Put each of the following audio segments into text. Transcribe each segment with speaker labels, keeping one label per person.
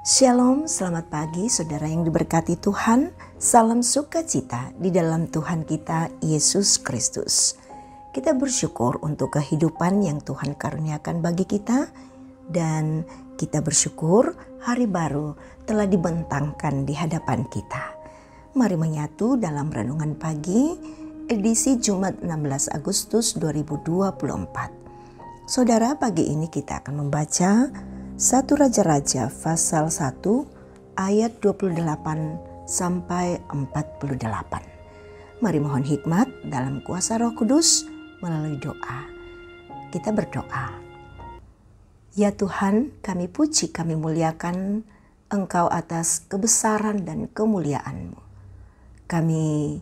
Speaker 1: Shalom, selamat pagi saudara yang diberkati Tuhan. Salam sukacita di dalam Tuhan kita, Yesus Kristus. Kita bersyukur untuk kehidupan yang Tuhan karuniakan bagi kita. Dan kita bersyukur hari baru telah dibentangkan di hadapan kita. Mari menyatu dalam renungan pagi edisi Jumat 16 Agustus 2024. Saudara, pagi ini kita akan membaca 1 Raja-Raja pasal 1 ayat 28 sampai 48. Mari mohon hikmat dalam kuasa Roh Kudus melalui doa. Kita berdoa. Ya Tuhan, kami puji, kami muliakan Engkau atas kebesaran dan kemuliaan-Mu. Kami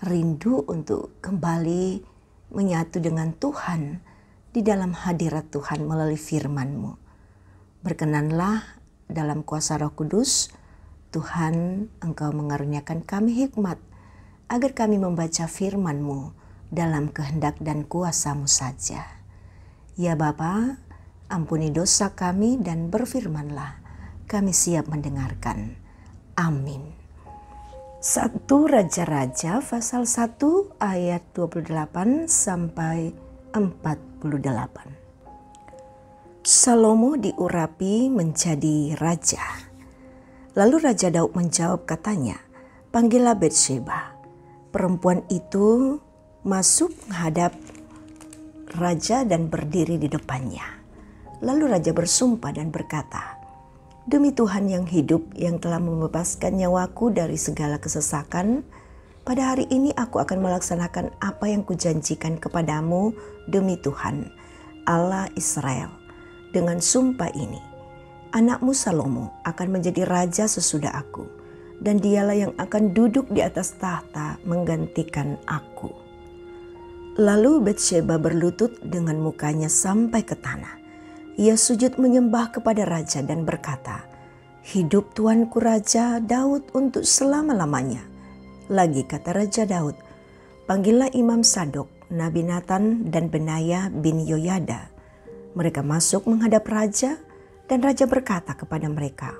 Speaker 1: rindu untuk kembali menyatu dengan Tuhan di dalam hadirat Tuhan melalui firman-Mu. Berkenanlah dalam kuasa Roh Kudus, Tuhan, Engkau mengaruniakan kami hikmat agar kami membaca firman-Mu dalam kehendak dan kuasa-Mu saja. Ya Bapa, ampuni dosa kami dan berfirmanlah, kami siap mendengarkan. Amin. 1 Raja-Raja pasal 1 ayat 28 sampai 48. Salomo diurapi menjadi raja. Lalu Raja Daud menjawab katanya, panggillah Batsyeba. Perempuan itu masuk menghadap raja dan berdiri di depannya. Lalu raja bersumpah dan berkata, demi Tuhan yang hidup yang telah membebaskan nyawaku dari segala kesesakan, pada hari ini aku akan melaksanakan apa yang kujanjikan kepadamu demi Tuhan, Allah Israel. Dengan sumpah ini, anakmu Salomo akan menjadi raja sesudah aku, dan dialah yang akan duduk di atas tahta menggantikan aku. Lalu Batsyeba berlutut dengan mukanya sampai ke tanah. Ia sujud menyembah kepada raja dan berkata, hidup tuanku Raja Daud untuk selama-lamanya. Lagi kata Raja Daud, panggillah Imam Sadok, Nabi Nathan dan Benaya bin Yoyada. Mereka masuk menghadap raja dan raja berkata kepada mereka,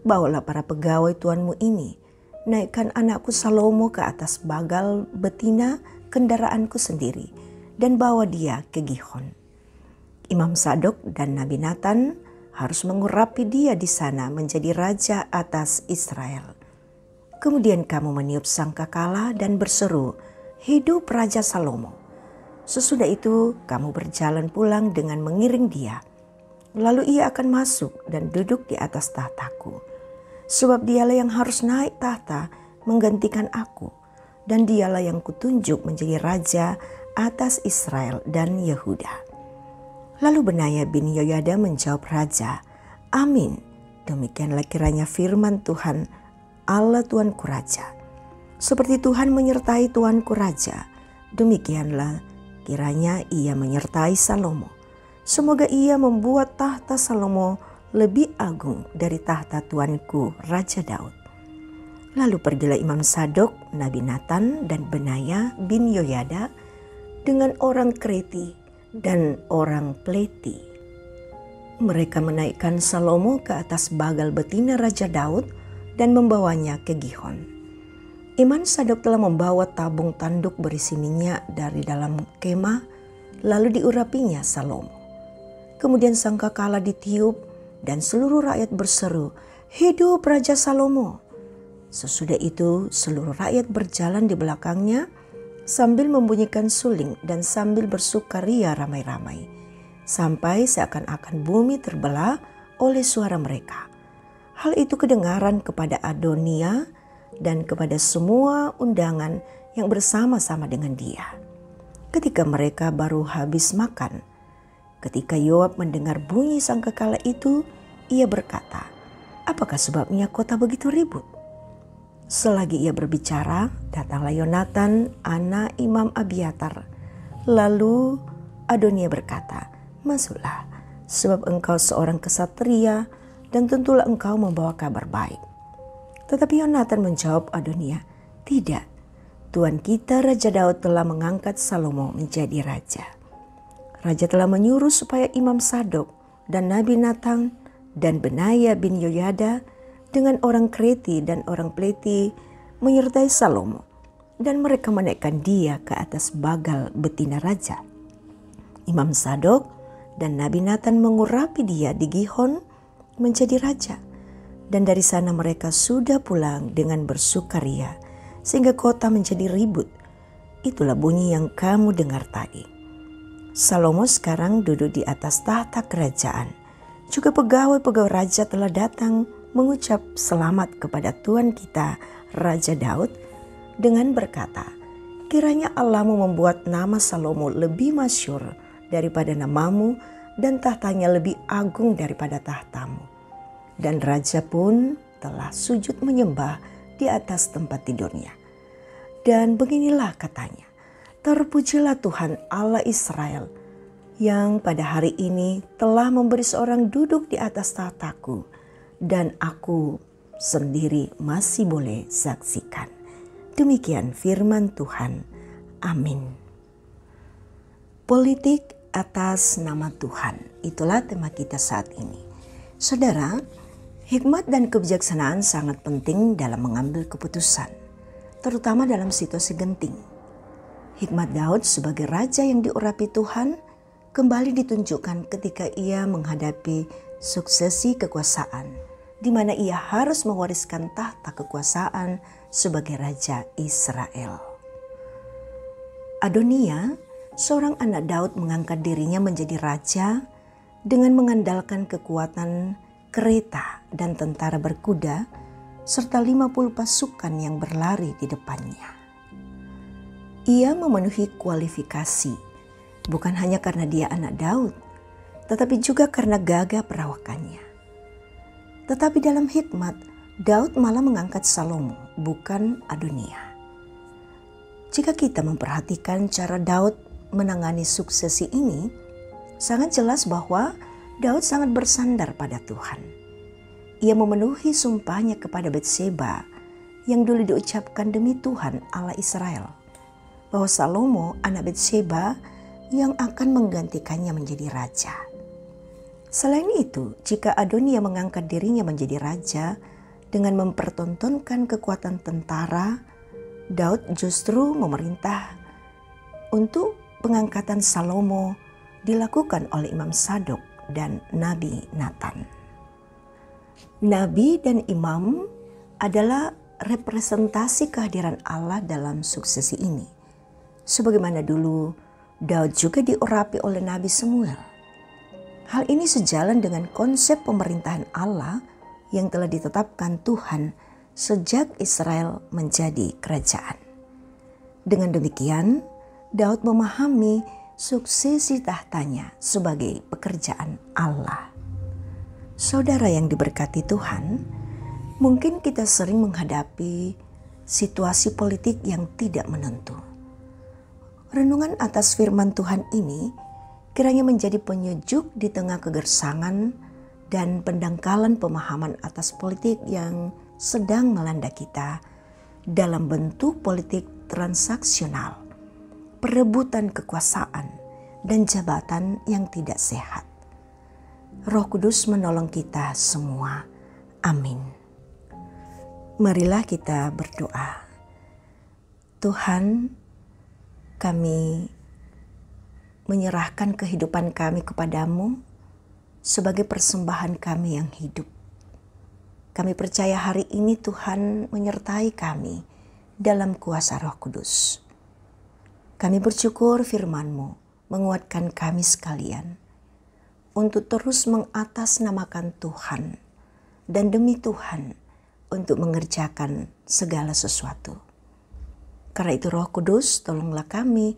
Speaker 1: bawalah para pegawai tuanmu ini, naikkan anakku Salomo ke atas bagal betina kendaraanku sendiri dan bawa dia ke Gihon. Imam Sadok dan Nabi Nathan harus mengurapi dia di sana menjadi raja atas Israel. Kemudian kamu meniup sangkakala dan berseru, hidup Raja Salomo. Sesudah itu kamu berjalan pulang dengan mengiring dia. Lalu ia akan masuk dan duduk di atas tahtaku. Sebab dialah yang harus naik tahta menggantikan aku. Dan dialah yang kutunjuk menjadi raja atas Israel dan Yehuda. Lalu Benaya bin Yoyada menjawab raja, amin. Demikianlah kiranya firman Tuhan, Allah Tuanku Raja. Seperti Tuhan menyertai Tuanku Raja, demikianlah kiranya ia menyertai Salomo. Semoga ia membuat tahta Salomo lebih agung dari tahta tuanku Raja Daud. Lalu pergilah Imam Sadok, Nabi Nathan dan Benaya bin Yoyada dengan orang Kreti dan orang Pleti. Mereka menaikkan Salomo ke atas bagal betina Raja Daud dan membawanya ke Gihon. Imam Sadok telah membawa tabung tanduk berisi minyak dari dalam kemah, lalu diurapinya Salomo. Kemudian sangkakala ditiup dan seluruh rakyat berseru, hidup Raja Salomo. Sesudah itu seluruh rakyat berjalan di belakangnya sambil membunyikan suling dan sambil bersukaria ramai-ramai, sampai seakan-akan bumi terbelah oleh suara mereka. Hal itu kedengaran kepada Adonia dan kepada semua undangan yang bersama-sama dengan dia. Ketika mereka baru habis makan, ketika Yoab mendengar bunyi sangkakala itu, ia berkata, apakah sebabnya kota begitu ribut? Selagi ia berbicara, datanglah Yonatan, anak Imam Abiatar. Lalu Adonia berkata, masuklah, sebab engkau seorang kesatria dan tentulah engkau membawa kabar baik. Tetapi Yonatan menjawab Adonia, tidak, Tuan kita Raja Daud telah mengangkat Salomo menjadi raja. Raja telah menyuruh supaya Imam Sadok dan Nabi Nathan dan Benaya bin Yoyada dengan orang Kreti dan orang Pleti menyertai Salomo, dan mereka menaikkan dia ke atas bagal betina raja. Imam Sadok dan Nabi Nathan mengurapi dia di Gihon menjadi raja, dan dari sana mereka sudah pulang dengan bersukaria sehingga kota menjadi ribut. Itulah bunyi yang kamu dengar tadi. Salomo sekarang duduk di atas tahta kerajaan. Juga pegawai-pegawai raja telah datang mengucap selamat kepada Tuhan kita Raja Daud dengan berkata, kiranya Allahmu membuat nama Salomo lebih masyhur daripada namamu dan tahtanya lebih agung daripada tahtamu. Dan raja pun telah sujud menyembah di atas tempat tidurnya. Dan beginilah katanya, terpujilah Tuhan Allah Israel yang pada hari ini telah memberi seorang duduk di atas tahtaku, dan aku sendiri masih boleh saksikan. Demikian firman Tuhan. Amin. Politik atas nama Tuhan, itulah tema kita saat ini. Saudara, hikmat dan kebijaksanaan sangat penting dalam mengambil keputusan, terutama dalam situasi genting. Hikmat Daud sebagai raja yang diurapi Tuhan kembali ditunjukkan ketika ia menghadapi suksesi kekuasaan, di mana ia harus mewariskan tahta kekuasaan sebagai raja Israel. Adonia, seorang anak Daud, mengangkat dirinya menjadi raja dengan mengandalkan kekuatan kereta dan tentara berkuda serta 50 pasukan yang berlari di depannya. Ia memenuhi kualifikasi bukan hanya karena dia anak Daud, tetapi juga karena gagah perawakannya. Tetapi dalam hikmat, Daud malah mengangkat Salomo, bukan Adonia. Jika kita memperhatikan cara Daud menangani suksesi ini, sangat jelas bahwa Daud sangat bersandar pada Tuhan. Ia memenuhi sumpahnya kepada Batseba yang dulu diucapkan demi Tuhan Allah Israel, bahwa Salomo anak Batseba yang akan menggantikannya menjadi raja. Selain itu, jika Adonia mengangkat dirinya menjadi raja dengan mempertontonkan kekuatan tentara, Daud justru memerintah untuk pengangkatan Salomo dilakukan oleh Imam Sadok dan Nabi Nathan. Nabi dan imam adalah representasi kehadiran Allah dalam suksesi ini. Sebagaimana dulu Daud juga diurapi oleh Nabi Samuel. Hal ini sejalan dengan konsep pemerintahan Allah yang telah ditetapkan Tuhan sejak Israel menjadi kerajaan. Dengan demikian, Daud memahami suksesi tahtanya sebagai pekerjaan Allah. Saudara yang diberkati Tuhan, mungkin kita sering menghadapi situasi politik yang tidak menentu. Renungan atas firman Tuhan ini kiranya menjadi penyejuk di tengah kegersangan dan pendangkalan pemahaman atas politik yang sedang melanda kita dalam bentuk politik transaksional, perebutan kekuasaan, dan jabatan yang tidak sehat. Roh Kudus menolong kita semua. Amin. Marilah kita berdoa. Tuhan, kami menyerahkan kehidupan kami kepadamu sebagai persembahan kami yang hidup. Kami percaya hari ini Tuhan menyertai kami dalam kuasa Roh Kudus. Kami bersyukur firman-Mu menguatkan kami sekalian untuk terus mengatasnamakan Tuhan dan demi Tuhan untuk mengerjakan segala sesuatu. Karena itu Roh Kudus, tolonglah kami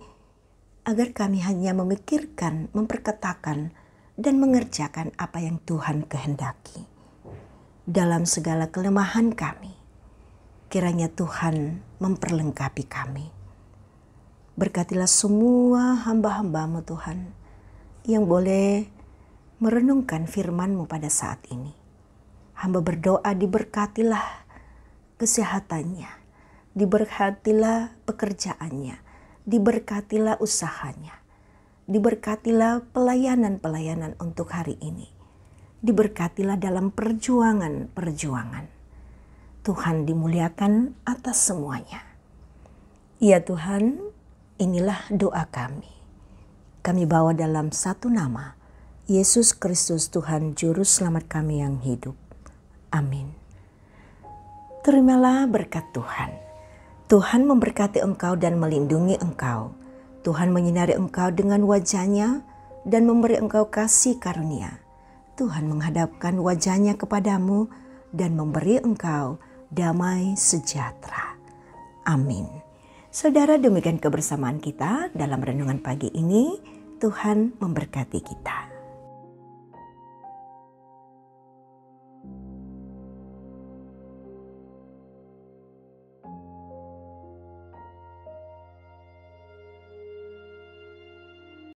Speaker 1: agar kami hanya memikirkan, memperkatakan, dan mengerjakan apa yang Tuhan kehendaki. Dalam segala kelemahan kami, kiranya Tuhan memperlengkapi kami. Berkatilah semua hamba-hamba-Mu Tuhan yang boleh merenungkan firman-Mu pada saat ini. Hamba berdoa diberkatilah kesehatannya, diberkatilah pekerjaannya, diberkatilah usahanya, diberkatilah pelayanan-pelayanan untuk hari ini, diberkatilah dalam perjuangan-perjuangan. Tuhan dimuliakan atas semuanya. Ya Tuhan, inilah doa kami. Kami bawa dalam satu nama, Yesus Kristus Tuhan Juru Selamat kami yang hidup. Amin. Terimalah berkat Tuhan. Tuhan memberkati engkau dan melindungi engkau. Tuhan menyinari engkau dengan wajah-Nya dan memberi engkau kasih karunia. Tuhan menghadapkan wajah-Nya kepadamu dan memberi engkau damai sejahtera. Amin. Saudara, demikian kebersamaan kita dalam renungan pagi ini. Tuhan memberkati kita.